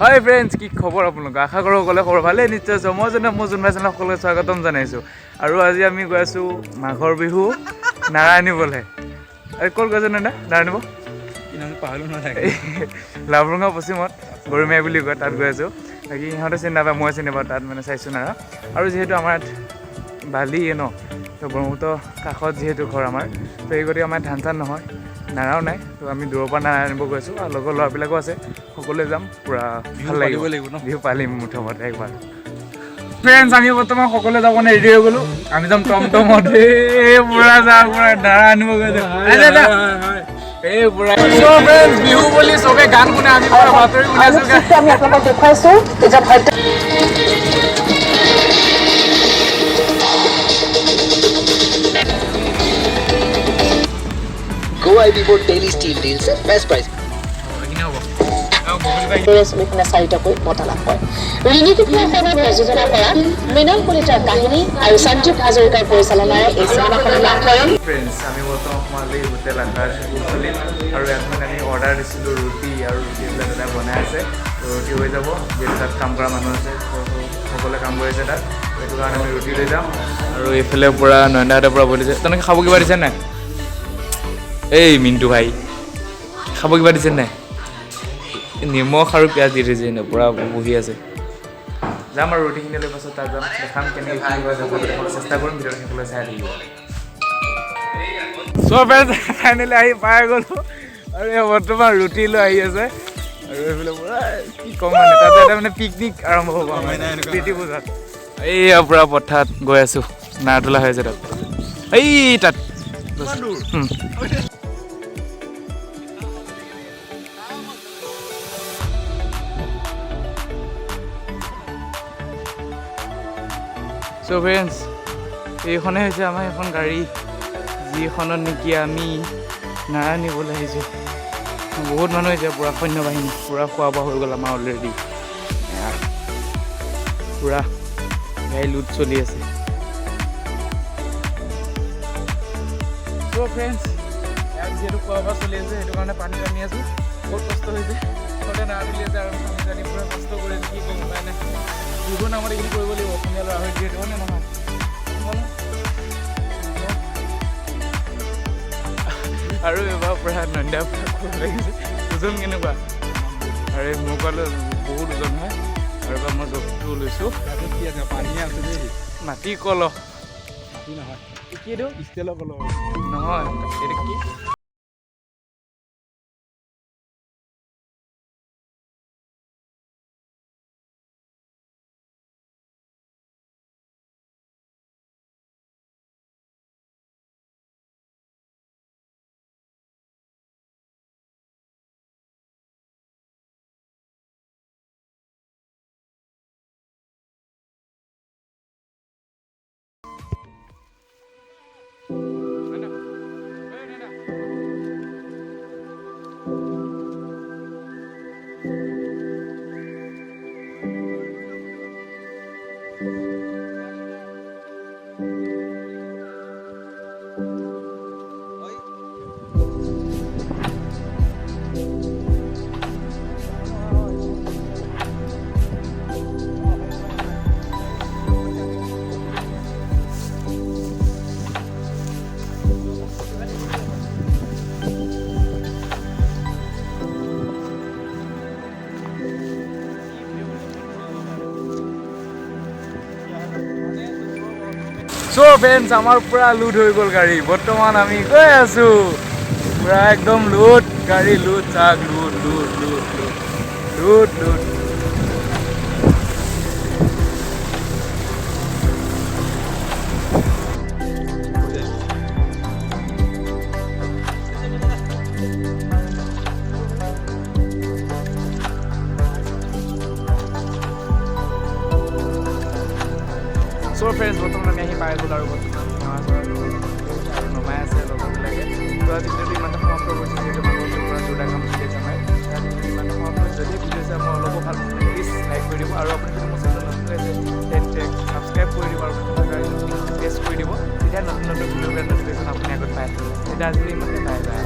হাই friends, কি খবৰ আপোনালোক? আশা কৰোঁ সকলোৱে খবৰ ভালেই নিশ্চয় আছোঁ। মই জোন ভাই চেনেল সকলোকে স্বাগতম জনাইছোঁ। আৰু আজি আমি গৈ আছোঁ মাঘৰ বিহু নাৰা আনিবলৈ। ক'ত গৈছে নাৰা আনিব? পাহৰিলোঁ নহয়, লাভৰুঙা পশ্চিমত গৰুমাৰী বুলি কয়, তাত গৈ আছোঁ। বাকী সিহঁতে চিনি নাপায়, মই চিনি পাওঁ, তাত মানে চাইছোঁ নাৰা। আৰু যিহেতু আমাৰ ইয়াত বালি ন, তো ব্ৰহ্মপুত্ৰ কাষত যিহেতু ঘৰ আমাৰ, তো এই গতিকে আমাৰ ধান চান নহয়, নাৰাও নাই। তো আমি দূৰৰ পৰা নাৰা আনিব গৈছোঁ আৰু লগৰ ল'ৰাবিলাকো আছে, সকলোৱে যাম। পূৰা ভাল লাগিব ন বিহু পালিম মুঠমতে একবাৰ। ফ্ৰেণ্ডছ, আমি বৰ্তমান সকলোৱে যাব কাৰণে ৰেডি হৈ গ'লোঁ। আমি যাম টমটমত, পূৰা যাম, পূৰা নাৰা আনিব গৈছোঁ। এই পূৰা ফ্ৰেণ্ডছ, বিহু বুলি চবে গান শুনে, আমি পূৰা বাতৰি শুনাইছোঁ। আমি আপোনালোকক দেখুৱাইছোঁ এতিয়া Go Ibibor Daily Steel Deals at best price. ছবিখনে চাৰিটাকৈ বঁটা লাভ কৰে। ৰিণিকীখনৰ প্ৰযোজনা কৰা মৃণাল কলিতাৰ কাহিনী আৰু সঞ্জীৱ হাজৰিকাৰ পৰিচালনাৰে এই চিনেমাখনে লাভ কৰে। ফ্ৰেণ্ডছ, আমি বৰ্তমান সোমালি হোটেল আকাশ কুলতলিত, আৰু ইয়াত মানে আমি অৰ্ডাৰ দিছিলোঁ ৰুটি, আৰু ৰুটিবিলাক দাদাই বনাই আছে। তো ৰুটি হৈ যাব, যিহেতু তাত কাম কৰা মানুহ আছে, সকলোৱে কাম কৰিছে তাত, সেইটো কাৰণে আমি ৰুটি লৈ যাম। আৰু এইফালে পূৰা নয়নদাহঁতে পূৰা বহিছে। তেনেকৈ খাব কিবা দিছে নাই? এই মিণ্টু ভাই, খাব কিবা দিছে নাই? নিমখ আৰু পিঁয়াজ দি থৈছে, এনে পূৰা বহি আছে। যাম আৰু ৰুটিখিনি লৈ পাছত তাত যাম, দেখাম কেনেকৈ কি হয়, চেষ্টা কৰিম, ভিডিঅ'টো সকলোৱে চাই থাকিব। চব ফাইনেলি আহি পাই গ'লোঁ, আৰু এই বৰ্তমান ৰুটি লৈ আহি আছে। আৰু এইফালে পূৰা কি ক'ম মানে, তাতে এটা মানে পিকনিক আৰম্ভ হ'ব আমাৰ প্ৰীতি পূজাত। এইয়া পূৰা পথাৰত গৈ আছোঁ, নাৰ তোলা হৈ আছে তাত, এই তাত। চ' ফ্ৰেণ্ডছ, এইখনে হৈছে আমাৰ এখন গাড়ী, যিখনত নেকি আমি নাৰা নিবলৈ আহিছোঁ। বহুত মানুহ এতিয়া পূৰা সৈন্য বাহিনী, পূৰা খোৱা বোৱা হৈ গ'ল আমাৰ অলৰেডি, পূৰা গাড়ী লুট চলি আছে। চ' ফ্ৰেণ্ডছ, ইয়াত যিহেতু খোৱা বোৱা চলি আছে, সেইটো কাৰণে পানী আনি আছোঁ। বহুত কষ্ট হৈছে, সদায় নাৰা তুলি আছে, আৰু আমি জানি পূৰা কষ্ট কৰি আছোঁ। কি কৰিম উপায় নাই, বিহুৰ নামত এইখিনি কৰিব লাগিব, অসমীয়া ল'ৰা হৈ যিহেতু, হয়নে নহয়? আৰু এইবাৰ পূৰা নন্দা পূৰা খুব লাগিছে। ওজন কেনেকুৱা? আৰু এই মোৰ পৰা বহুত ওজন হয়। আৰু এবাৰ মই জবটো লৈছোঁ, পানী আছে দেই, মাটি কলহ নহয় কি এইটো? ষ্টেলৰ কলহ নহয়, এইটো কি? চ' ফ্ৰেণ্ডছ, আমাৰ পূৰা লোড হৈ গ'ল গাড়ী, বৰ্তমান আমি গৈ আছোঁ পূৰা একদম লোড গাড়ী, লোড চাক, load load load load load load. So' friends, বৰ্তমান আমি আহি পাই গ'ল, আৰু বৰ্তমান আৰু নমাই আছে লগৰবিলাকে। তো আজি ভিডিঅ'টো ইমানটা সমাপ্ত কৰিছোঁ, যিহেতু মানুহৰ পৰা জোৰদাৰ কাম চলি আছে আমাৰ। আজি ভিডিঅ'টো ইমানটা সমাপ্ত কৰিছোঁ। যদি ভিডিঅ' চাই মই অলপো ভাল পাইছোঁ, প্লিজ লাইক কৰি দিব, আৰু আপুনি যদি মোৰ চেনেল নতুন আছে তেন্তে ছাবস্ক্ৰাইব কৰি দিব, আৰু প্ৰেছ কৰি দিব, তেতিয়া নতুন নতুন ভিডিঅ'বিলাক ন'টিফিকেশ্যন আপুনি আগত পায়। তেতিয়া আজি ইমানতে, বাই বাই।